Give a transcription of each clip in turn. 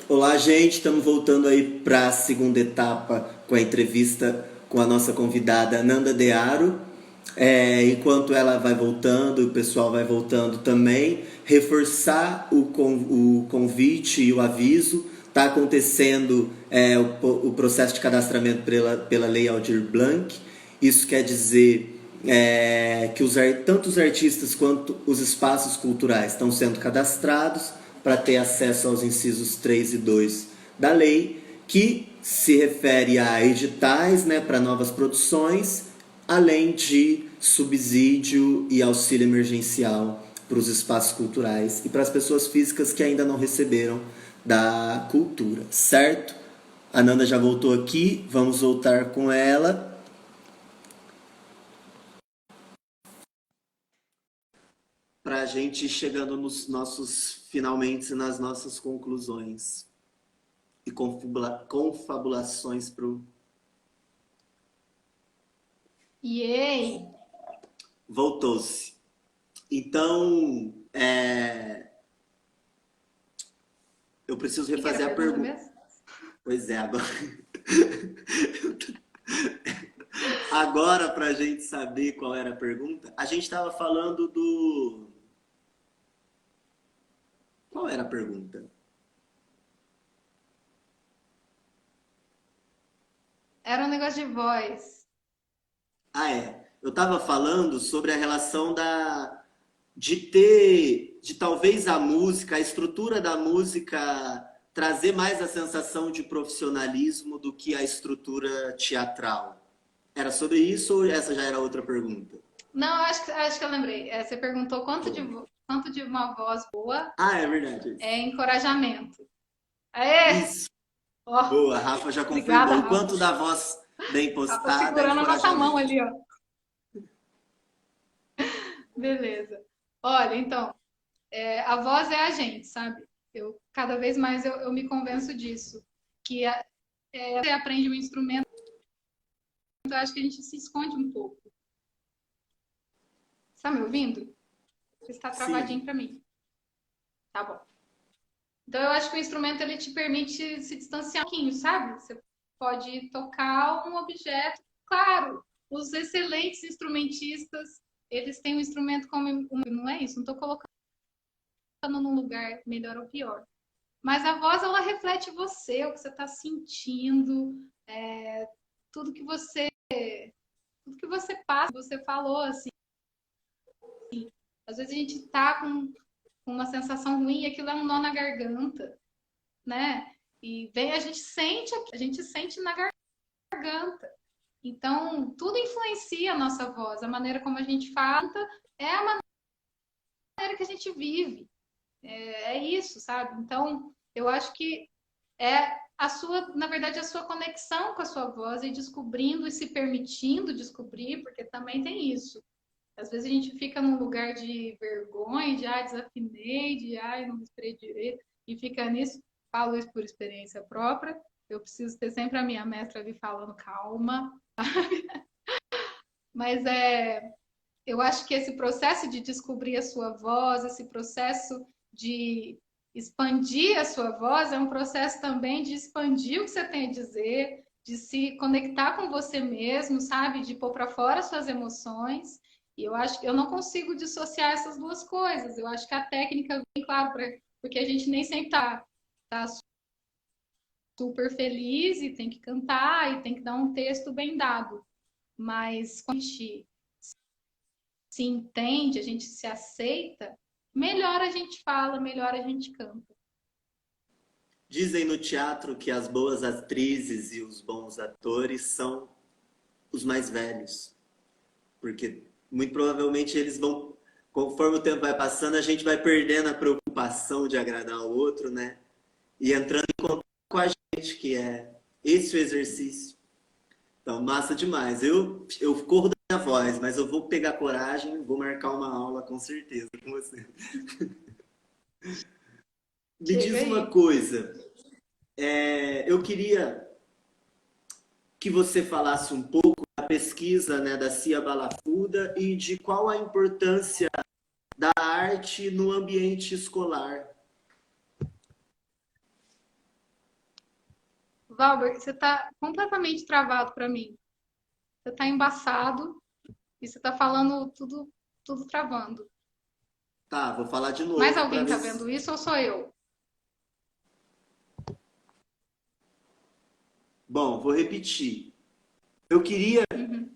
Olá, gente. Estamos voltando aí para a segunda etapa com a entrevista com a nossa convidada Nanda Dearo. Enquanto ela vai voltando, o pessoal vai voltando também, reforçar o convite e o aviso. Está acontecendo o processo de cadastramento pela Lei Aldir Blanc. Isso quer dizer que tanto os artistas quanto os espaços culturais estão sendo cadastrados para ter acesso aos incisos 3 e 2 da lei, que se refere a editais, né, para novas produções, além de subsídio e auxílio emergencial para os espaços culturais e para as pessoas físicas que ainda não receberam da cultura, certo? A Nanda já voltou aqui, vamos voltar com ela. Para a gente ir chegando nos nossos finalmente, nas nossas conclusões e confabulações para o... Yay! Voltou-se. Então, eu preciso refazer a pergunta. Mesmo? Pois é, agora... Agora, para a gente saber qual era a pergunta, a gente estava falando do... Qual era a pergunta? Era um negócio de voz. Eu estava falando sobre a relação de talvez a música, a estrutura da música trazer mais a sensação de profissionalismo do que a estrutura teatral. Era sobre isso ou essa já era outra pergunta? Não, acho que eu lembrei. Você perguntou quanto de uma voz boa É verdade. é encorajamento. Aê! Isso. Oh, Boa, a Rafa já confirmou. obrigada, O quanto da voz bem Rafa postada é segurando a nossa encorajamento. mão ali, ó. Beleza. Olha, então, a voz é a gente, sabe? Cada vez mais eu me convenço disso. Que você aprende um instrumento, eu acho que a gente se esconde um pouco. Está me ouvindo? Você está travadinho para mim. Tá bom. Então eu acho que o instrumento ele te permite se distanciar um pouquinho, sabe? Você pode tocar um objeto. Claro, os excelentes instrumentistas, eles têm um instrumento como não é isso, não estou colocando num lugar melhor ou pior. Mas a voz ela reflete você, o que você está sentindo, tudo que você passa, você falou assim. Às vezes a gente tá com uma sensação ruim e aquilo é um nó na garganta, né? E vem, a gente sente na garganta. Então, tudo influencia a nossa voz, a maneira como a gente fala é a maneira que a gente vive. É isso, sabe? Então, eu acho que na verdade, a sua conexão com a sua voz e descobrindo e se permitindo descobrir, porque também tem isso. Às vezes a gente fica num lugar de vergonha, de desafinei, não respirei direito, e fica nisso. Falo isso por experiência própria. Eu preciso ter sempre a minha mestra ali falando calma. Mas eu acho que esse processo de descobrir a sua voz, esse processo de expandir a sua voz, é um processo também de expandir o que você tem a dizer, de se conectar com você mesmo, sabe? De pôr para fora suas emoções. E eu acho que eu não consigo dissociar essas duas coisas. Eu acho que a técnica vem, claro, porque a gente nem sempre tá super feliz e tem que cantar e tem que dar um texto bem dado. Mas quando a gente se entende, a gente se aceita, melhor a gente fala, melhor a gente canta. Dizem no teatro que as boas atrizes e os bons atores são os mais velhos. Porque muito provavelmente eles vão, conforme o tempo vai passando, a gente vai perdendo a preocupação de agradar o outro, né? E entrando em contato com a gente, que é esse o exercício. Então, massa demais. Eu corro da minha voz, mas eu vou pegar coragem, vou marcar uma aula com certeza com você. Me diz uma coisa. Eu queria que você falasse um pouco da pesquisa, né, da Cia Balafuda e de qual a importância da arte no ambiente escolar. Valber, você está completamente travado para mim. Você está embaçado e você está falando tudo travando. Tá, vou falar de Mais novo para alguém ver está se... vendo isso ou sou eu? Bom, vou repetir. Eu queria Uhum.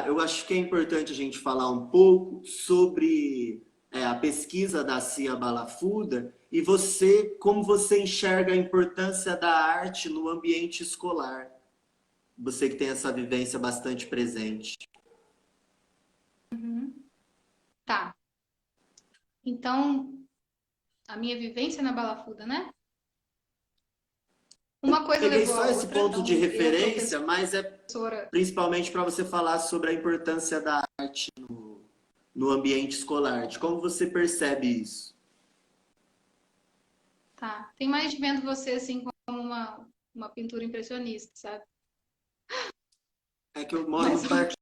eu acho que é importante a gente falar um pouco sobre a pesquisa da Cia Balafuda e como você enxerga a importância da arte no ambiente escolar. Você que tem essa vivência bastante presente. Tá. Então, a minha vivência na Balafuda, né? Uma coisa Peguei levou só a esse outra. ponto de Então, eu, referência, mas é professora, principalmente para você falar sobre a importância da arte no ambiente escolar, de como você percebe isso. tá. Tem mais de vendo você assim como uma pintura impressionista, sabe? É que eu moro Mas no parque.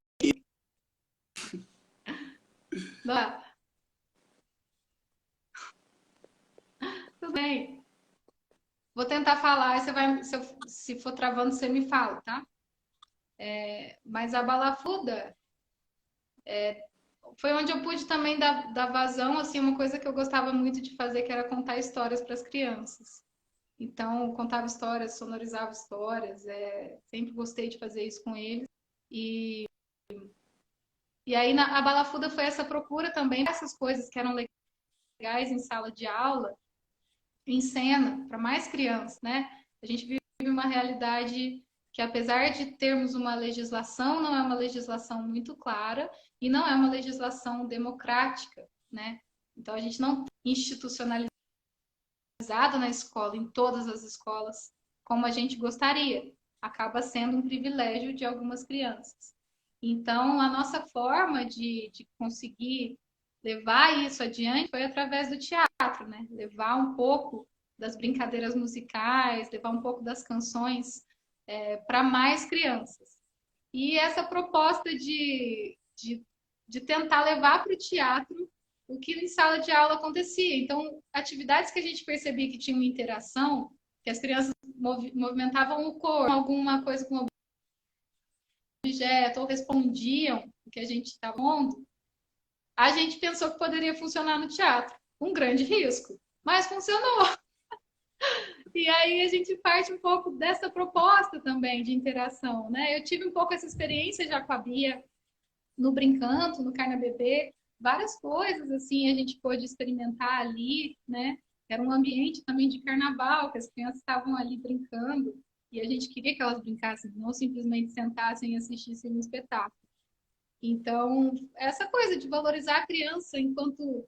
lá, tudo bem. Vou tentar falar, e você vai, se for travando, você me fala, tá? Mas a Balafuda foi onde eu pude também dar vazão, assim, uma coisa que eu gostava muito de fazer, que era contar histórias para as crianças. Então, contava histórias, sonorizava histórias, sempre gostei de fazer isso com eles. E, e aí a Balafuda foi essa procura também dessas coisas que eram legais em sala de aula, em cena, para mais crianças, né? A gente vive uma realidade que, apesar de termos uma legislação, não é uma legislação muito clara e não é uma legislação democrática, né? Então, a gente não institucionalizado na escola, em todas as escolas, como a gente gostaria. Acaba sendo um privilégio de algumas crianças. Então, a nossa forma de conseguir levar isso adiante foi através do teatro, né? Levar um pouco das brincadeiras musicais, levar um pouco das canções para mais crianças. E essa proposta de tentar levar para o teatro o que em sala de aula acontecia. Então, atividades que a gente percebia que tinham interação, que as crianças movimentavam o corpo, alguma coisa com objeto, ou respondiam o que a gente estava pondo, a gente pensou que poderia funcionar no teatro. Um grande risco, mas funcionou. E aí a gente parte um pouco dessa proposta também de interação, né? Eu tive um pouco essa experiência já com a Bia no Brincanto, no Carna Bebê, várias coisas assim a gente pôde experimentar ali, né? Era um ambiente também de carnaval, que as crianças estavam ali brincando e a gente queria que elas brincassem, não simplesmente sentassem e assistissem um espetáculo. Então, essa coisa de valorizar a criança enquanto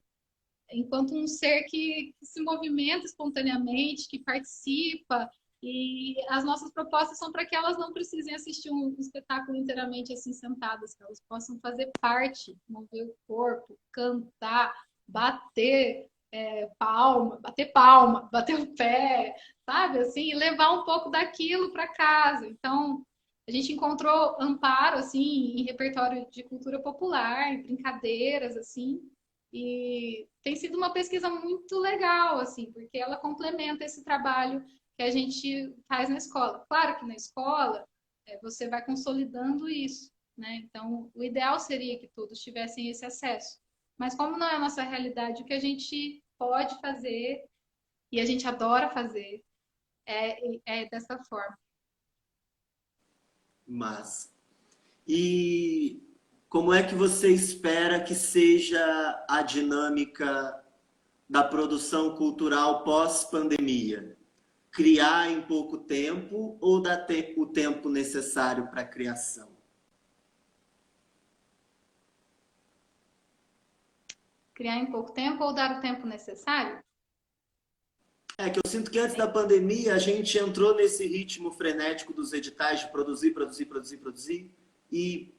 um ser que se movimenta espontaneamente, que participa, e as nossas propostas são para que elas não precisem assistir um espetáculo inteiramente assim sentadas, que elas possam fazer parte, mover o corpo, cantar, bater palma, bater o pé, sabe? Assim, e levar um pouco daquilo para casa. Então, a gente encontrou amparo assim em repertório de cultura popular, em brincadeiras assim, e tem sido uma pesquisa muito legal, assim, porque ela complementa esse trabalho que a gente faz na escola. Claro que na escola você vai consolidando isso, né? Então, o ideal seria que todos tivessem esse acesso. Mas como não é a nossa realidade, o que a gente pode fazer e a gente adora fazer é dessa forma. Mas e como é que você espera que seja a dinâmica da produção cultural pós-pandemia? Criar em pouco tempo ou dar o tempo necessário para a criação? Criar em pouco tempo ou dar o tempo necessário? É que eu sinto que antes da pandemia a gente entrou nesse ritmo frenético dos editais de produzir, produzir, produzir, produzir. E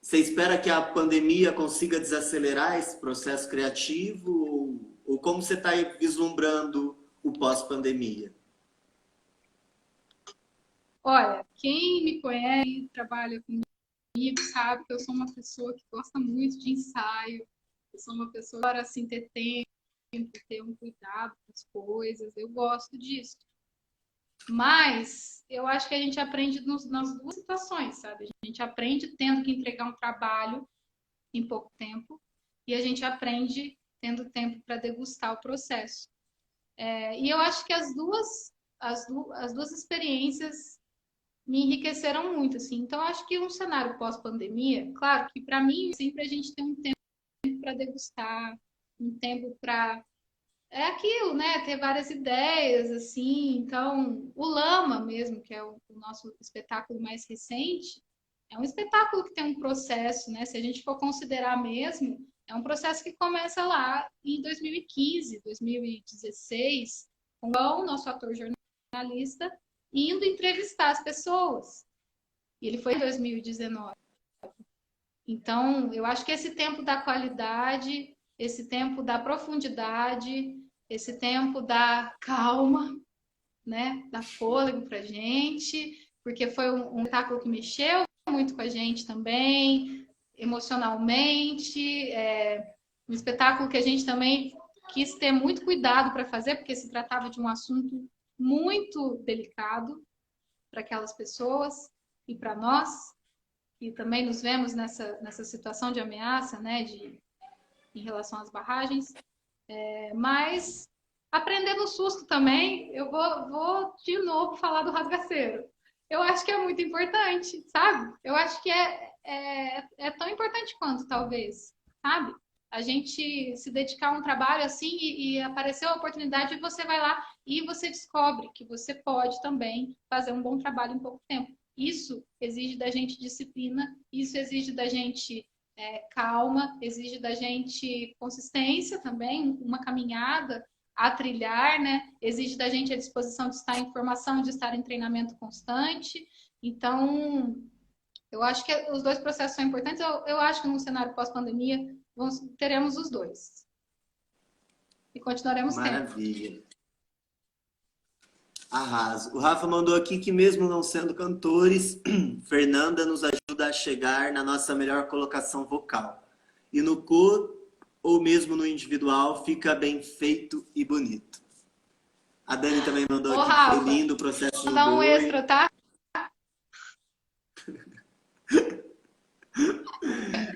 você espera que a pandemia consiga desacelerar esse processo criativo? Ou como você está vislumbrando o pós-pandemia? Olha, quem me conhece, trabalha comigo, sabe que eu sou uma pessoa que gosta muito de ensaio, eu sou uma pessoa para assim ter tempo, ter um cuidado com as coisas, eu gosto disso. Mas eu acho que a gente aprende nas duas situações, sabe? A gente aprende tendo que entregar um trabalho em pouco tempo e a gente aprende tendo tempo para degustar o processo. E eu acho que as duas experiências me enriqueceram muito, assim. Então, eu acho que um cenário pós-pandemia, claro que para mim, sempre a gente tem um tempo para degustar, um tempo para é aquilo, né? Ter várias ideias, assim. Então, o Lama mesmo, que é o nosso espetáculo mais recente, é um espetáculo que tem um processo, né? Se a gente for considerar mesmo, é um processo que começa lá em 2015, 2016, com o nosso ator jornalista indo entrevistar as pessoas. E ele foi em 2019. Então, eu acho que esse tempo da qualidade, esse tempo da profundidade, esse tempo da calma, né, da fôlego pra gente, porque foi um espetáculo que mexeu muito com a gente também, emocionalmente, um espetáculo que a gente também quis ter muito cuidado para fazer, porque se tratava de um assunto muito delicado para aquelas pessoas e para nós, que também nos vemos nessa situação de ameaça, né, em relação às barragens, mas aprender no susto também, eu vou de novo falar do rasgaceiro. Eu acho que é muito importante, sabe? Eu acho que é tão importante quanto, talvez, sabe? A gente se dedicar a um trabalho assim e apareceu a oportunidade e você vai lá e você descobre que você pode também fazer um bom trabalho em pouco tempo. Isso exige da gente disciplina, isso exige da gente calma, exige da gente consistência também, uma caminhada a trilhar, né? Exige da gente a disposição de estar em formação, de estar em treinamento constante. Então, eu acho que os dois processos são importantes. Eu acho que no cenário pós-pandemia teremos os dois. E continuaremos tendo. Maravilha. Arraso. O Rafa mandou aqui que mesmo não sendo cantores, Fernanda nos ajuda a chegar na nossa melhor colocação vocal. E no coro, ou mesmo no individual, fica bem feito e bonito. A Dani também mandou Ô, aqui que foi Rafa, lindo o processo vou do dar um extra, boi. tá?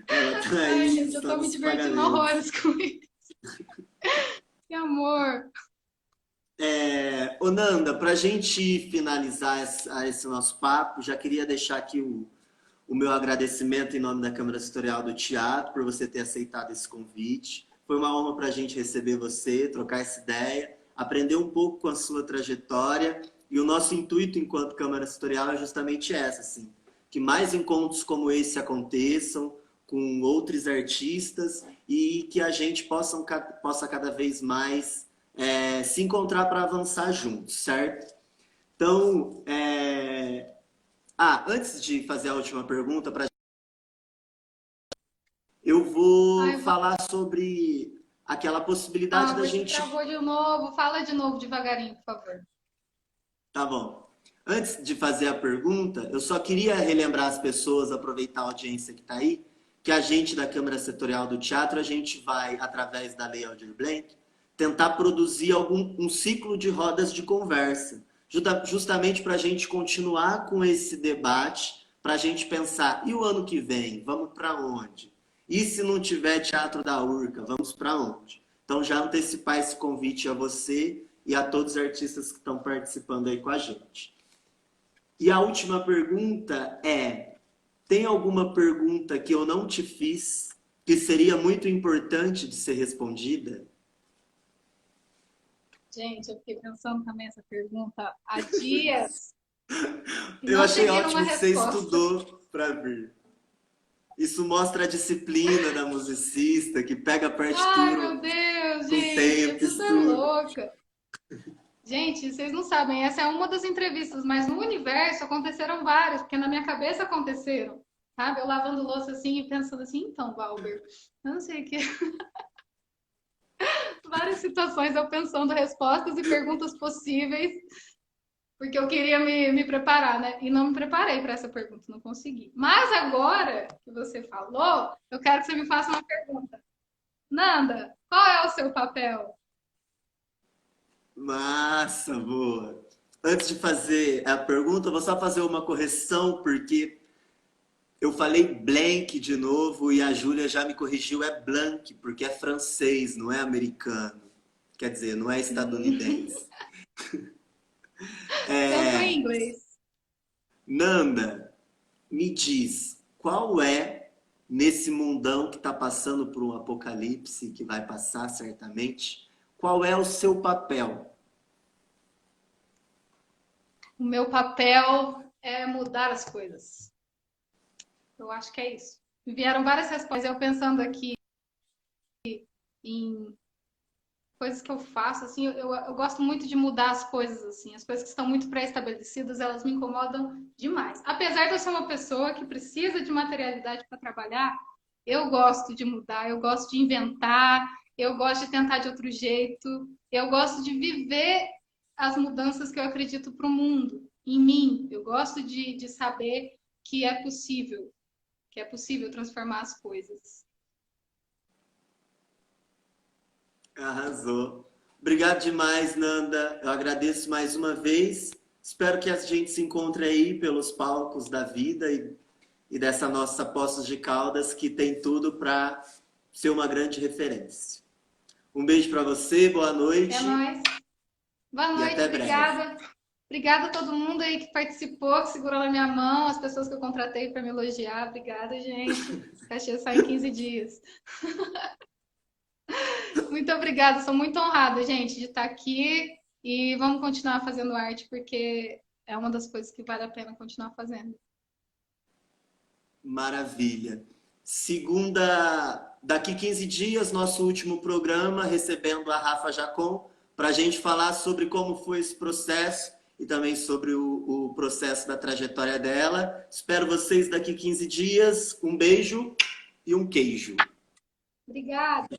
Ela tá Ai, aí, gente, eu só tô me nos divertindo pagamentos. horrores com isso. Que amor. Ô Nanda, para a gente finalizar esse nosso papo, já queria deixar aqui o meu agradecimento em nome da Câmara Setorial do Teatro por você ter aceitado esse convite. Foi uma honra para a gente receber você, trocar essa ideia, aprender um pouco com a sua trajetória. E o nosso intuito enquanto Câmara Setorial é justamente essa, assim, que mais encontros como esse aconteçam com outros artistas e que a gente possa cada vez mais se encontrar para avançar juntos, certo? Então, antes de fazer a última pergunta, eu vou Ai, falar sobre aquela possibilidade da Albert, gente. travou de novo. Fala de novo devagarinho, por favor. Tá bom. Antes de fazer a pergunta, eu só queria relembrar as pessoas, aproveitar a audiência que está aí, que a gente da Câmara Setorial do Teatro, a gente vai, através da Lei Aldir Blanc, tentar produzir um ciclo de rodas de conversa, justamente para a gente continuar com esse debate, para a gente pensar, e o ano que vem, vamos para onde? E se não tiver Teatro da Urca, vamos para onde? Então, já antecipar esse convite a você e a todos os artistas que estão participando aí com a gente. E a última pergunta é: tem alguma pergunta que eu não te fiz que seria muito importante de ser respondida? Gente, eu fiquei pensando também essa pergunta há dias e Eu não achei cheguei numa ótimo que você resposta. estudou para vir. Isso mostra a disciplina da musicista, que pega a Ai, meu partitura Deus, com gente, eu tempo, super estuda. louca. Gente, vocês não sabem, essa é uma das entrevistas, mas no universo aconteceram várias, porque na minha cabeça aconteceram, sabe? Eu lavando louça assim e pensando assim, então, Valber, eu não sei o que. Várias situações eu pensando respostas e perguntas possíveis, porque eu queria me preparar, né? E não me preparei para essa pergunta, não consegui. Mas agora que você falou, eu quero que você me faça uma pergunta. Nanda, qual é o seu papel? Massa, boa. Antes de fazer a pergunta, eu vou só fazer uma correção, porque eu falei blank de novo e a Júlia já me corrigiu, é blanc, porque é francês, não é americano. Quer dizer, não é estadunidense. Eu tô em É, inglês. Nanda, me diz, qual é, nesse mundão que está passando por um apocalipse, que vai passar certamente, qual é o seu papel? O meu papel é mudar as coisas. Eu acho que é isso. Me vieram várias respostas, eu pensando aqui em coisas que eu faço, assim, eu gosto muito de mudar as coisas, assim, as coisas que estão muito pré-estabelecidas, elas me incomodam demais. Apesar de eu ser uma pessoa que precisa de materialidade para trabalhar, eu gosto de mudar, eu gosto de inventar, eu gosto de tentar de outro jeito, eu gosto de viver as mudanças que eu acredito para o mundo, em mim. Eu gosto de saber que é possível transformar as coisas. Arrasou. Obrigado demais, Nanda. Eu agradeço mais uma vez. Espero que a gente se encontre aí pelos palcos da vida e dessa nossa Poços de Caldas, que tem tudo para ser uma grande referência. Um beijo para você, boa É noite nóis. Boa e noite, até breve. obrigada. Obrigada a todo mundo aí que participou, que segurou na minha mão, as pessoas que eu contratei para me elogiar. Obrigada, gente. Cachê sai em 15 dias. Muito obrigada, sou muito honrada, gente, de estar aqui e vamos continuar fazendo arte porque é uma das coisas que vale a pena continuar fazendo. Maravilha. Segunda, daqui 15 dias, nosso último programa, recebendo a Rafa Jacon, para a gente falar sobre como foi esse processo e também sobre o processo da trajetória dela. Espero vocês daqui 15 dias. Um beijo e um queijo. Obrigada.